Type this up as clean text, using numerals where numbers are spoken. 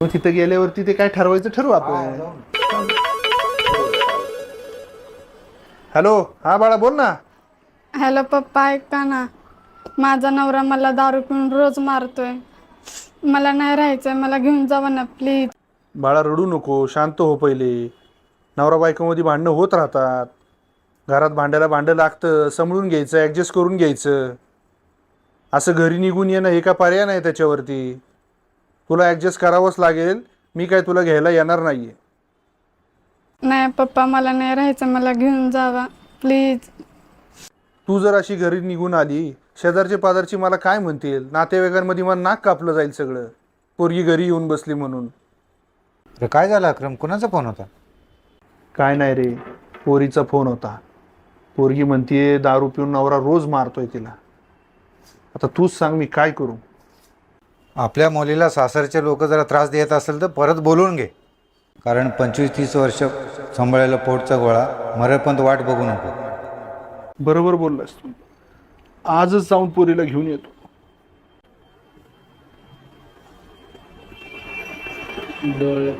मग तिथं गेल्यावरती ते काय ठरवायचं ठरवू आपण. हॅलो, हा बाळा बोल ना. हॅलो पप्पा, ऐका ना. माझा नवरा मला दारू पिऊन रोज मारतोय. मला नाही राहायचंय, मला घेऊन जावा ना प्लीज. बाळा रडू नको, शांत हो पहिले. नवरा बायकोमध्ये भांडणं होत राहतात. घरात भांड्याला भांडं लागतं, समजून घ्यायचं, ॲडजस्ट करून घ्यायचं. असं घरी निघून येणं हे का पर्याय नाही त्याच्यावरती. तुला ॲडजस्ट करावंच लागेल. मी काय तुला घ्यायला येणार नाहीये. नाही पप्पा, मला नाही राहायचं, मला घेऊन जावा प्लीज. तू जर अशी घरी निघून आली, शेजारचे पाजारची मला काय म्हणतील, नातेवाईकांमध्ये मला नाक कापलं जाईल सगळं. पोरगी घरी येऊन बसली म्हणून. अरे काय झालं अक्रम, कुणाचा फोन होता? काय नाही रे, पोरीचा फोन होता. पोरगी म्हणतीये दारू पिऊन नवरा रोज मारतोय तिला. आता तूच सांग मी काय करू. आपल्या मुलीला सासरचे लोक जरा त्रास देत असेल तर परत बोलवून घे. कारण 25-30 वर्ष सांभाळलेला पोटचा गोळा मरेपर्यंत वाट बघू नको. बरोबर बोललास तू. आजच जाऊन पोरीला घेऊन येतो. डोळे